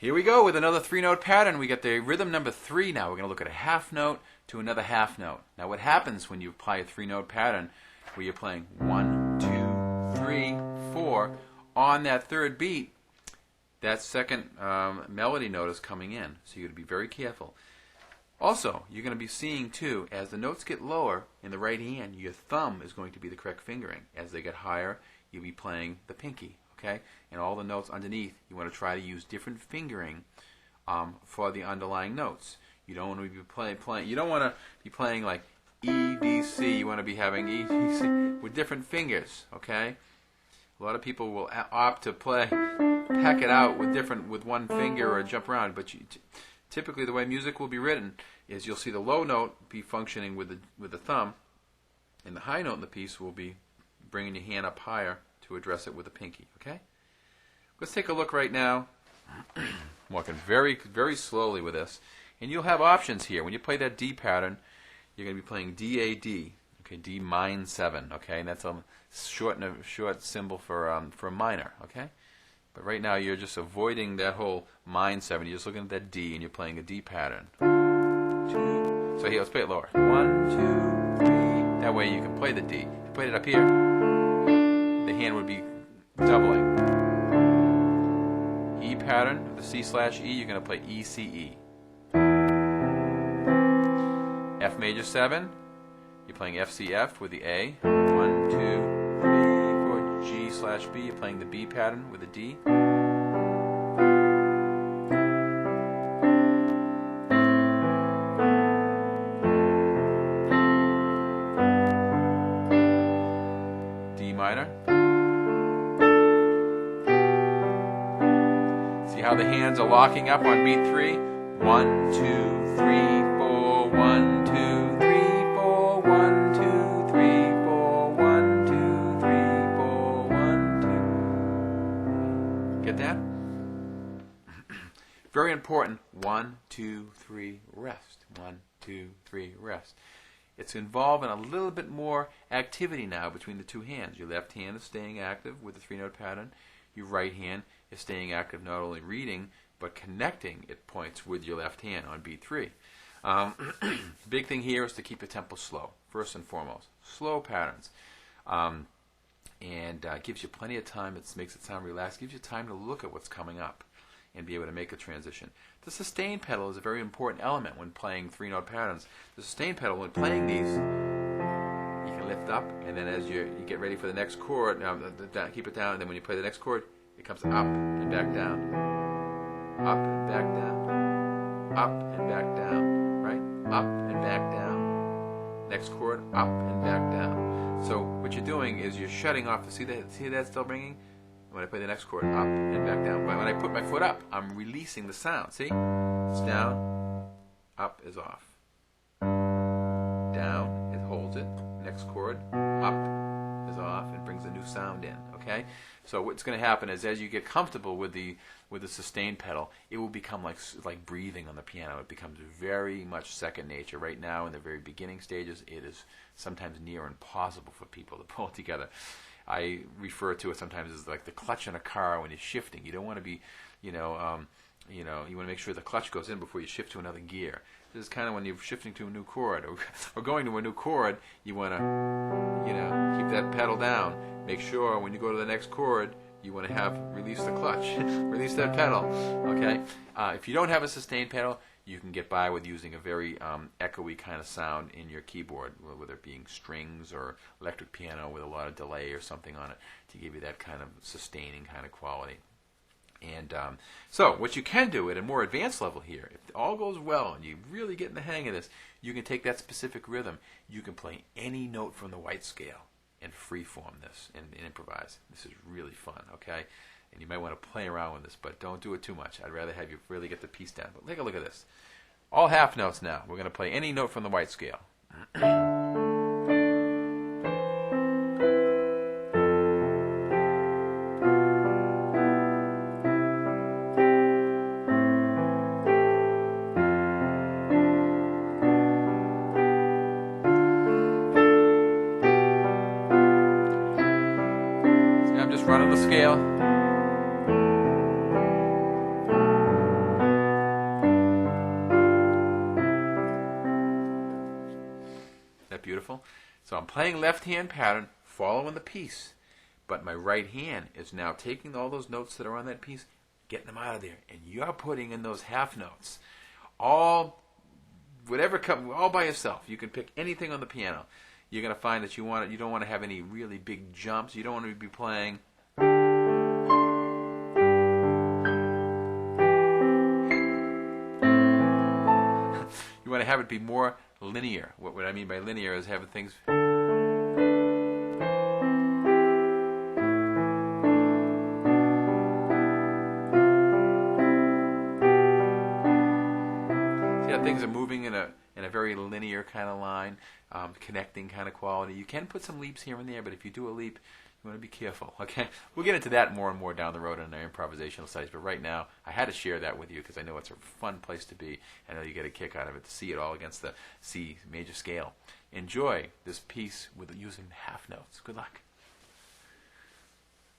Here we go with another three-note pattern. We get the rhythm number 3 now. We're going to look at a half note to another half note. Now what happens when you apply a three-note pattern where you're playing 1, 2, 3, 4 on that third beat, that second melody note is coming in. So you're going to be very careful. Also, you're going to be seeing too, as the notes get lower in the right hand, your thumb is going to be the correct fingering. As they get higher, you'll be playing the pinky. Okay, and all the notes underneath, you want to try to use different fingering for the underlying notes. You don't want to be playing. You don't want to be playing like E, D, C. You want to be having E, D, C with different fingers. Okay, a lot of people will opt to pack it out with one finger or jump around. But typically, the way music will be written is you'll see the low note be functioning with the thumb, and the high note in the piece will be bringing your hand up higher to address it with a pinky. Okay? Let's take a look right now. I'm walking very, very slowly with this. And you'll have options here. When you play that D pattern, you're going to be playing D-A-D. Okay, D mine 7. Okay, and that's a short symbol for minor. Okay? But right now you're just avoiding that whole mine 7. You're just looking at that D and you're playing a D pattern. 2. So here, let's play it lower. 1, 2, 3. That way you can play the D. If you played it up here, the hand would be doubling. E pattern, the C/E, you're going to play E, C, E. F major 7, you're playing F, C, F with the A. 1, 2, 3, 4, G/B, you're playing the B pattern with the D. D minor. See how the hands are locking up on beat 3? 1, 2, 3, 4, 1, 2, 3, 4, 1, 2, 3, 4, 1, 2, 3, 4, 1, 2. Get that? Very important. 1, 2, 3, rest. 1, 2, 3, rest. It's involving a little bit more activity now between the two hands. Your left hand is staying active with the three-note pattern. Your right hand is staying active, not only reading, but connecting at points with your left hand on beat 3. Big thing here is to keep the tempo slow, first and foremost. Slow patterns. And gives you plenty of time. It makes it sound relaxed. Gives you time to look at what's coming up and be able to make a transition. The sustain pedal is a very important element when playing three-note patterns. The sustain pedal, when playing these, you can lift up, and then as you get ready for the next chord, keep it down, and then when you play the next chord, it comes up and back down, up and back down, up and back down, right? Up and back down. Next chord, up and back down. So what you're doing is you're shutting off. See that still ringing? When I play the next chord, up and back down. But when I put my foot up, I'm releasing the sound. See? It's down, up is off. Down, it holds it. Next chord, up is off, and brings a new sound in. Okay? So what's going to happen is as you get comfortable with the sustain pedal, it will become like breathing on the piano. It becomes very much second nature. Right now, in the very beginning stages, it is sometimes near impossible for people to pull it together. I refer to it sometimes as like the clutch in a car when you're shifting. You don't want to be, you want to make sure the clutch goes in before you shift to another gear. This is kind of when you're shifting to a new chord or going to a new chord. You want to, keep that pedal down. Make sure when you go to the next chord, you want to release the clutch, release that pedal. Okay. If you don't have a sustain pedal, you can get by with using a very echoey kind of sound in your keyboard, whether it being strings or electric piano with a lot of delay or something on it to give you that kind of sustaining kind of quality. And so what you can do at a more advanced level here, if all goes well and you really get in the hang of this, you can take that specific rhythm. You can play any note from the white scale and freeform this and improvise. This is really fun, okay? And you might want to play around with this, but don't do it too much. I'd rather have you really get the piece down. But take a look at this. All half notes now. We're going to play any note from the white scale. See, I'm just running the scale. beautiful. So I'm playing left hand pattern, following the piece. But my right hand is now taking all those notes that are on that piece, getting them out of there. And you're putting in those half notes. All by yourself. You can pick anything on the piano. You're going to find that you don't want to have any really big jumps. You don't want to be playing. You want to have it be more linear. What I mean by linear is having things. See how things are moving in a very linear kind of line, connecting kind of quality. You can put some leaps here and there, but if you do a leap, you want to be careful, okay? We'll get into that more and more down the road in our improvisational studies, but right now, I had to share that with you because I know it's a fun place to be. I know you get a kick out of it to see it all against the C major scale. Enjoy this piece with using half notes. Good luck.